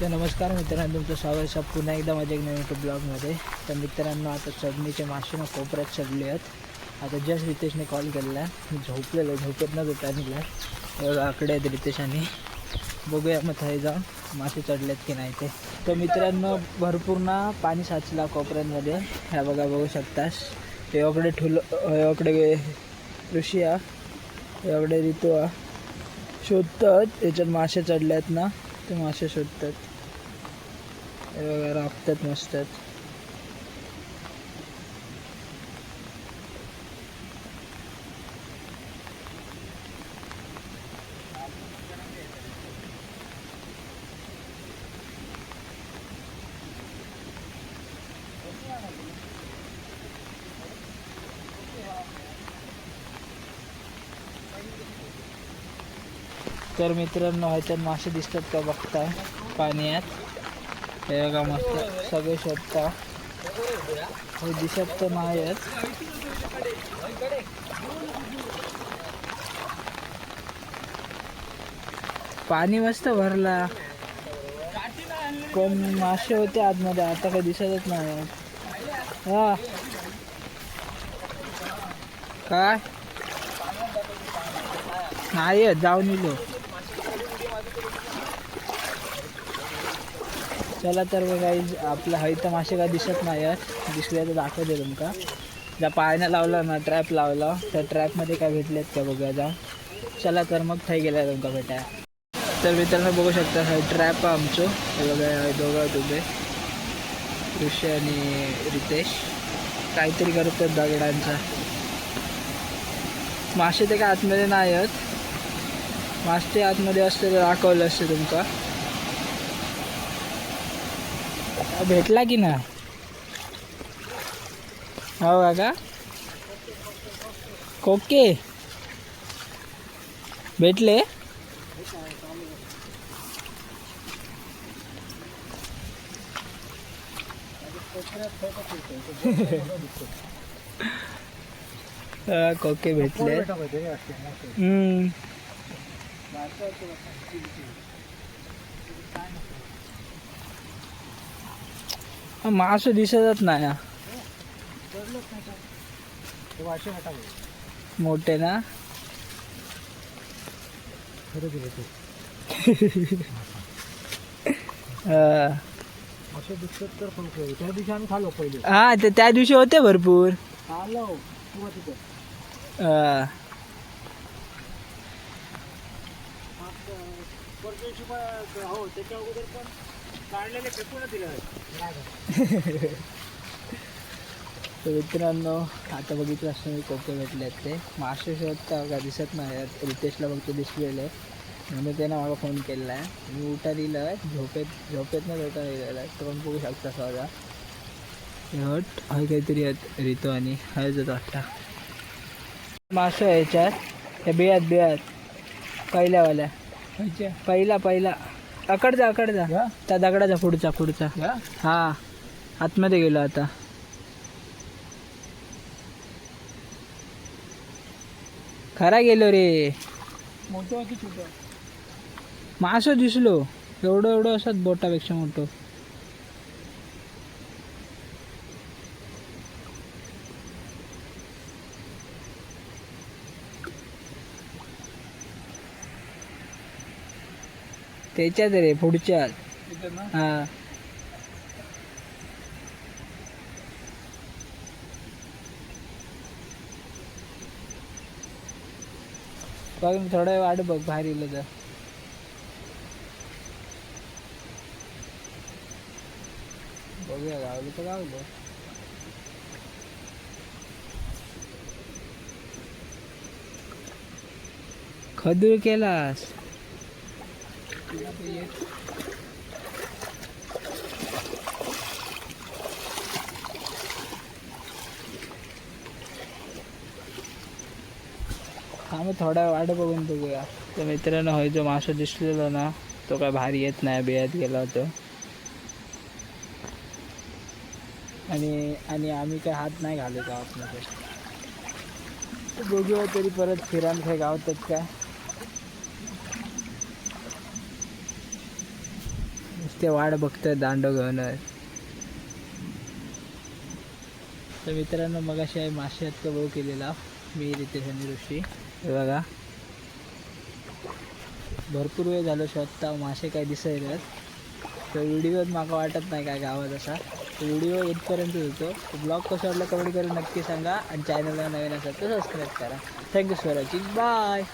तर नमस्कार मित्रांनो, तुमचं स्वागत आहे पुन्हा एकदा माझ्या एक नवीन यूट्यूब ब्लॉगमध्ये. तर मित्रांनो, आता चढणीचे मासे ना कोपऱ्यात चढले आहेत. आता जस्ट रितेशने कॉल केला आहे. मी झोपलेलो, झोपेत न होता निघला आकडे आहेत रितेश आणि बघूया मग थाई जाऊन मासे चढलेत की नाही ते. तर मित्रांनो, भरपूर ना पाणी साचला कोपऱ्यांमध्ये. ह्या बघा, बघू शकतास. एवढे एवढे ऋषी एवढे ऋतू शोधतात त्याच्यात मासे चढले आहेत ना, ते मासे शोधतात. राखतात मस्त. तर मित्रांनो, ह्याच्यात मासे दिसतात का बघताय पाण्यात. हे बघा मस्त सगळे शोधता. हे दिसत तर नाही आहेत. पाणी मस्त भरला, पण मासे होते आतमध्ये, आता काही दिसतच नाही. हा काय नाही आहेत, जाऊन येलो. चला तर काही आपल्या हयत मासे काय दिसत नाही आहेत. दिसले तर दाखवते तुमका. ज्या पायानं लावला ना, ट्रॅप लावला, त्या ट्रॅपमध्ये काय भेटलेत का बघूया जाऊन. चला तर मग थाई गेला तुमका भेटाय. तर मित्रांनो, बघू शकता हा ट्रॅप आहे आमचं. हे बघा, दोघं उभे, ऋषी आणि रितेश काहीतरी करतात दगडांचा. मासे ते काय आतमध्ये नाही आहेत. मासे आतमध्ये असते तर दाखवलं असते तुमका. भेटला की ना, हो का कोके भेटले. कोके भेटले. मासे दिसतच नाही. मोठे ना. हा, ते त्या दिवशी होते भरपूर. तर मित्रांनो, आता बघितलं असतं मी कोके भेटले आहेत. ते मासे शोधता का दिसत नाही. रितेशला बघतो दिसलेलं आहे म्हणून त्यानं मला फोन केला आहे. मी उठा दिलं आहे, झोपेतनं उठा दिलेलं आहे. तर पण बघू शकता स्वतः. हट हा काहीतरी आहेत रितो आणि हळद वाटता मासे ह्याच्यात. हे बियात पहिल्यावाल्या पहिला अकड जा त्या दगडाचा पुढचा. हा, आतमध्ये गेलो आता. खरा गेलो रे. मोठं की छोटं मासं दिसलो. एवढं असत बोटापेक्षा मोठं. त्याच्यात रे पुढच्यात. हा, बघ थोडा वाट बघ बाहेर येईल तर. बघूया गावलं तर गावलं. खदूर केलास. आम्ही थोडा वाट बघून बघूया. तर मित्रांनो, होय जो मासा दिसलेला ना, तो काय भारी येत नाही. बियात गेला होतो आणि आम्ही काय हात नाही घालू गावातमध्ये. बघूया तरी परत फिरायला काय गावतात काय. ते वाट बघतोय दांडो घेऊन. तर मित्रांनो मगाशी आहे मासे हत्या भाऊ केलेला मी रितेश आणि ऋषी. हे बघा भरपूर वेळ झालो शोधता मासे काय दिसायला. तर व्हिडिओत माका वाटत नाही काय गावात असा. व्हिडिओ इथपर्यंत होतो. ब्लॉग कसा वाटला कमेंट करून नक्की सांगा आणि चॅनलला नवीन असेल तर सबस्क्राईब करा. Thank you for watching. बाय.